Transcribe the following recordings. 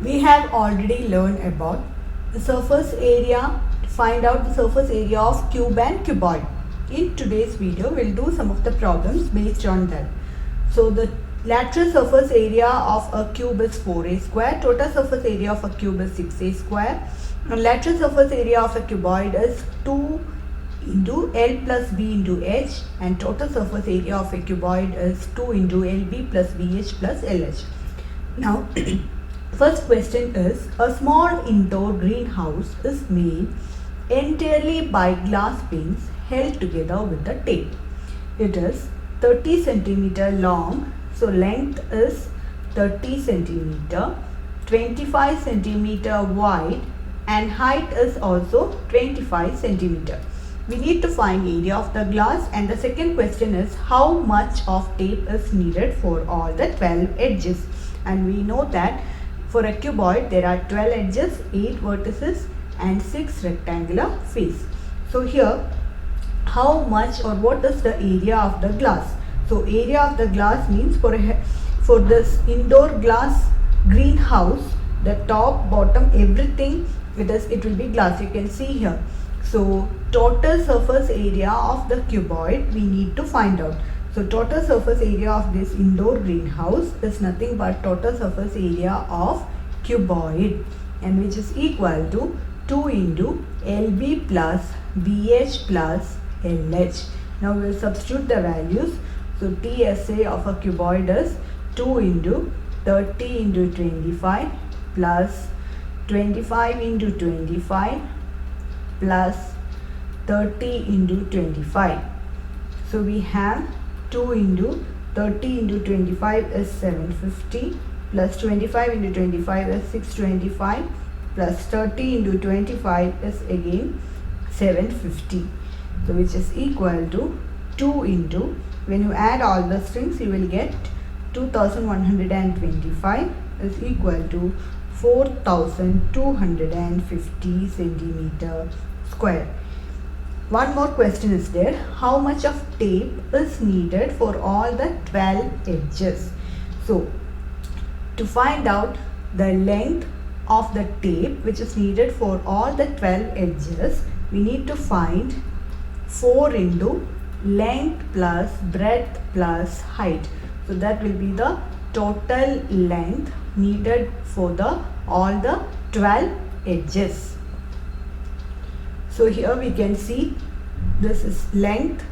We have already learned about the surface area, find out the surface area of cube and cuboid. In today's video, we'll do some of the problems based on that. So the lateral surface area of a cube is 4a square, total surface area of a cube is 6a square, and lateral surface area of a cuboid is 2 into L plus B into H, and total surface area of a cuboid is 2 into LB plus BH plus LH. Now, first question is, a small indoor greenhouse is made entirely by glass panes held together with the tape. It is 30 centimeter long, so length is 30 centimeter, 25 centimeter wide, and height is also 25 centimeter. We need to find area of the glass, and the second question is how much of tape is needed for all the 12 edges. And we know that for a cuboid there are 12 edges, 8 vertices and 6 rectangular face. So here how much or what is the area of the glass? So area of the glass means for this indoor glass greenhouse, the top, bottom, everything it will be glass. You can see here. So total surface area of the cuboid we need to find out. So total surface area of this indoor greenhouse is nothing but total surface area of cuboid, and which is equal to 2 into LB plus BH plus LH. Now we will substitute the values. So TSA of a cuboid is 2 into 30 into 25 plus 25 into 25 plus 30 into 25. So we have 2 into 30 into 25 is 750 plus 25 into 25 is 625 plus 30 into 25 is again 750. So which is equal to 2 into, when you add all the strings you will get 2125 is equal to 4250 centimeter square. One more question is there. How much of tape is needed for all the 12 edges? So to find out the length of the tape which is needed for all the 12 edges, we need to find 4 into length plus breadth plus height. So that will be the total length needed for all the 12 edges. So here we can see this is length.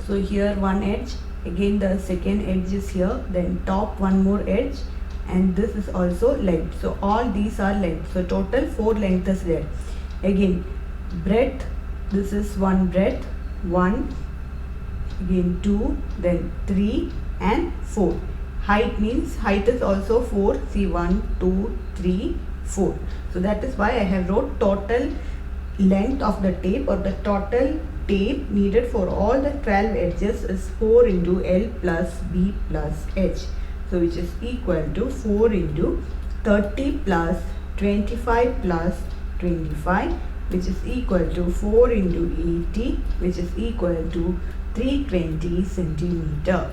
So here one edge, again the second edge is here, then top one more edge, and this is also length. So all these are length. So total 4 length is there. Again breadth, this is one breadth, 1, again 2, then 3 and 4. Height means height is also 4. See 1, 2, 3, 4. So that is why I have wrote total length of the tape, or the total tape needed for all the 12 edges is 4 into L plus B plus H. So which is equal to 4 into 30 plus 25 plus 25, which is equal to 4 into 80, which is equal to 320 centimeter.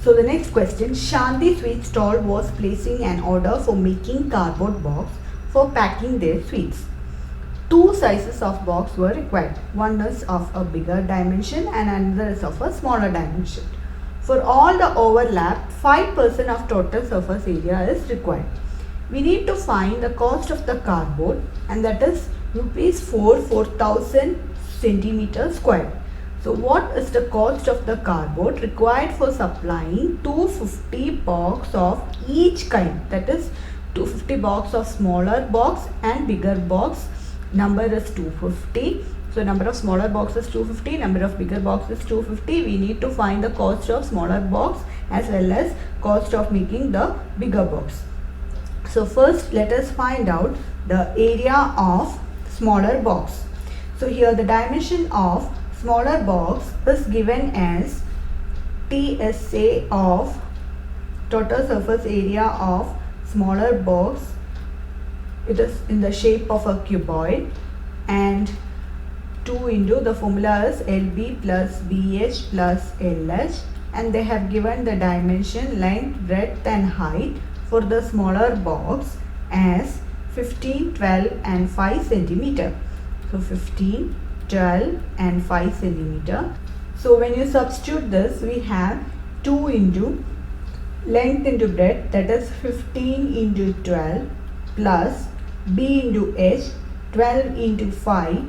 So the next question, Shanti Sweet Stall was placing an order for making cardboard box for packing their sweets. 2 sizes of box were required. One is of a bigger dimension and another is of a smaller dimension. For all the overlap, 5% of total surface area is required. We need to find the cost of the cardboard, and that is rupees 4,000 centimeter square. So what is the cost of the cardboard required for supplying 250 box of each kind? That is 250 box of smaller box and bigger box. Number is 250. So number of smaller box is 250, number of bigger box is 250. We need to find the cost of smaller box as well as cost of making the bigger box. So first let us find out the area of smaller box. So here the dimension of smaller box is given as TSA of total surface area of smaller box. It is in the shape of a cuboid, and 2 into the formula is LB plus BH plus LH, and they have given the dimension, length, breadth and height for the smaller box as 15, 12 and 5 centimeter. So 15, 12 and 5 centimeter. So when you substitute this, we have 2 into length into breadth, that is 15 into 12 plus B into H, 12 into 5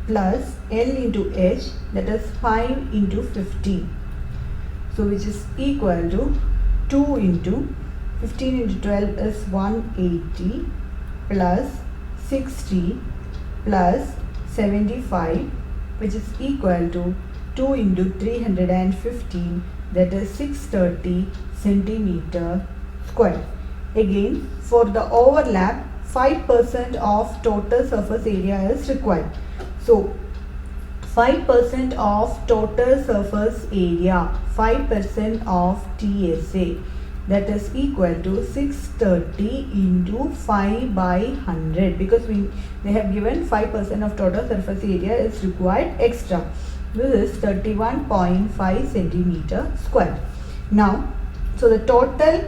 plus L into H, that is 5 into 15. So which is equal to 2 into 15 into 12 is 180 plus 60 plus 75, which is equal to 2 into 315, that is 630 centimeter square. Again, for the overlap, 5% of total surface area is required. So 5% of total surface area, 5% of TSA, that is equal to 630 into 5 by 100, because they have given 5% of total surface area is required extra. This is 31.5 centimeter square. Now, so the total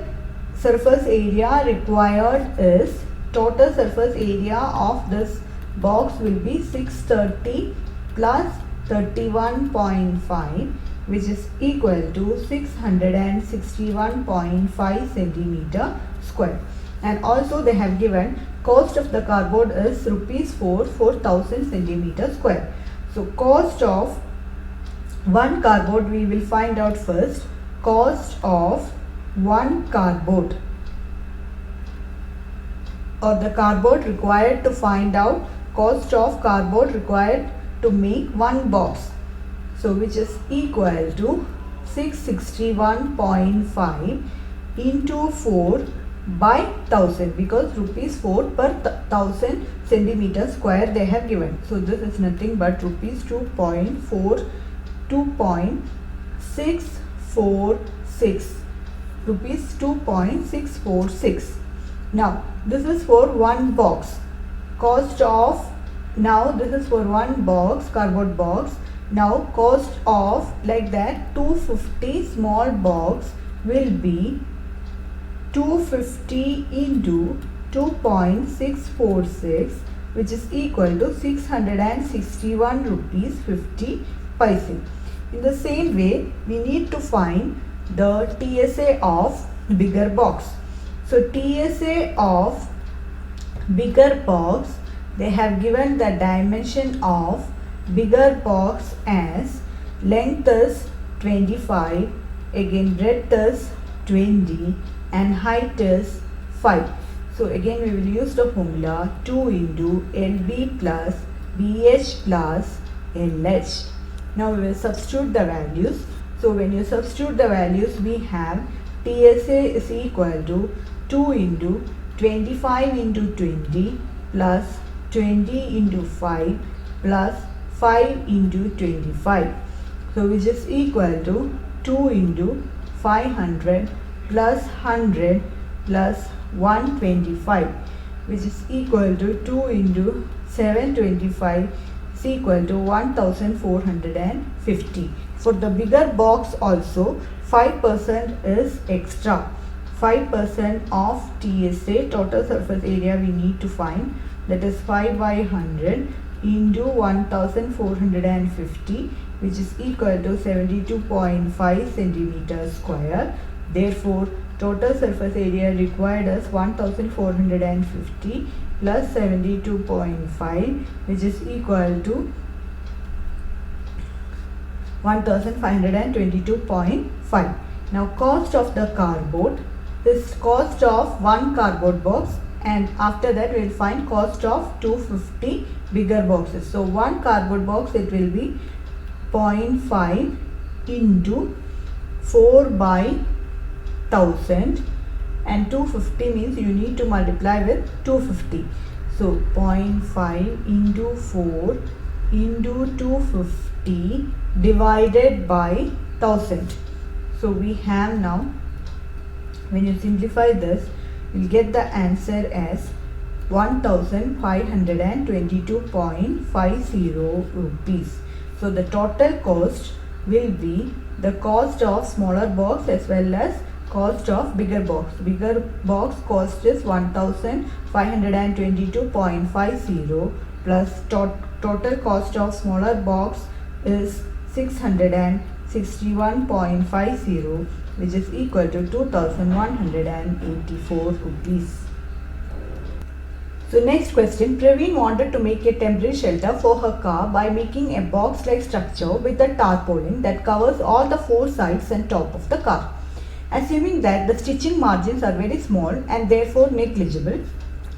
surface area required is, total surface area of this box will be 630 plus 31.5, which is equal to 661.5 centimeter square. And also they have given cost of the cardboard is rupees 4,000 centimeter square. So cost of one cardboard we will find out first. Cost of one cardboard, or the cardboard required to find out cost of cardboard required to make one box. So which is equal to 661.5 into 4 by 1000, because rupees 4 per 1000 centimeter square they have given. So this is nothing but rupees 2.646, rupees 2.646. Now this is for one box. Cost of, now this is for one box, cardboard box. Now cost of, like that, 250 small box will be 250 into 2.646, which is equal to 661 rupees 50 paise. In the same way, we need to find the TSA of bigger box. So TSA of bigger box, they have given the dimension of bigger box as length is 25, again breadth is 20 and height is 5. So again we will use the formula 2 into LB plus BH plus LH. Now we will substitute the values. So when you substitute the values, we have TSA is equal to 2 into 25 into 20 plus 20 into 5 plus 5 into 25. So which is equal to 2 into 500 plus 100 plus 125, which is equal to 2 into 725 is equal to 1450. For the bigger box also, 5% is extra. 5% of TSA, total surface area, we need to find, that is 5 by 100 into 1450, which is equal to 72.5 centimeters square. Therefore, total surface area required is 1450 plus 72.5, which is equal to 1522.5. Now cost of the cardboard is cost of one cardboard box, and after that we will find cost of 250 bigger boxes. So one cardboard box, it will be 0.5 into 4 by 1000, and 250 means you need to multiply with 250. So 0.5 into 4 into 250 divided by 1000. So we have now, when you simplify this, you will get the answer as 1522.50 rupees. So the total cost will be the cost of smaller box as well as cost of bigger box. Bigger box cost is 1522.50 plus total cost of smaller box is 661.50, which is equal to 2184 rupees. So next question, Praveen wanted to make a temporary shelter for her car by making a box-like structure with a tarpaulin that covers all the four sides and top of the car. Assuming that the stitching margins are very small and therefore negligible,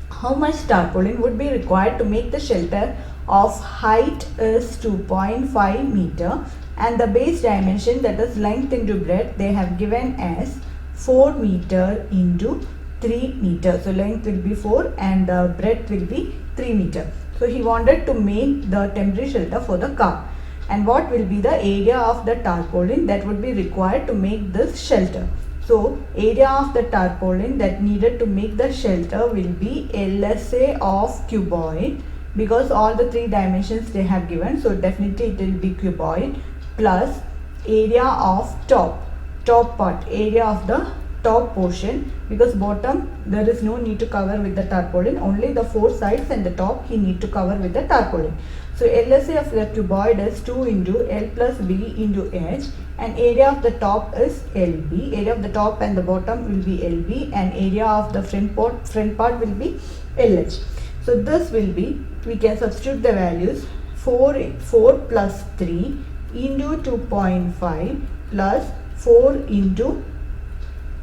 how much tarpaulin would be required to make the shelter of height is 2.5 meter and the base dimension, that is length into breadth, they have given as 4 meter into 3 meter. So length will be 4 and the breadth will be 3 meter. So he wanted to make the temporary shelter for the car. And what will be the area of the tarpaulin that would be required to make this shelter? So area of the tarpaulin that needed to make the shelter will be LSA of cuboid, because all the three dimensions they have given, so definitely it will be cuboid, plus area of top part, area of the top portion, because bottom there is no need to cover with the tarpaulin, only the four sides and the top he need to cover with the tarpaulin. So LSA of the cuboid is 2 into L plus B into H, and area of the top is LB. Area of the top and the bottom will be LB, and area of the front part will be LH. So this will be, we can substitute the values, 4 plus 3 into 2.5 plus 4 into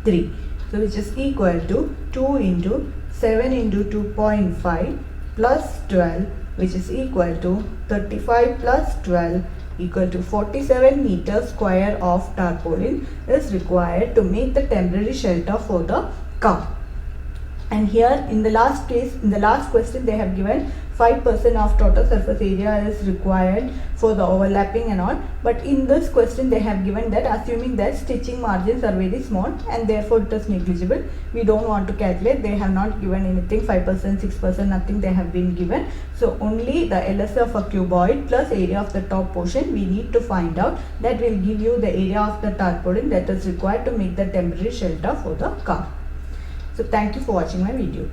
3. So which is equal to 2 into 7 into 2.5 plus 12, which is equal to 35 plus 12 equal to 47 meters square of tarpaulin is required to make the temporary shelter for the car. And here in the last case, in the last question, they have given 5% of total surface area is required for the overlapping and all. But in this question, they have given that assuming that stitching margins are very small and therefore it is negligible. We don't want to calculate. They have not given anything, 5%, 6%, nothing they have been given. So only the LSA of a cuboid plus area of the top portion we need to find out. That will give you the area of the tarpaulin that is required to make the temporary shelter for the car. So thank you for watching my video.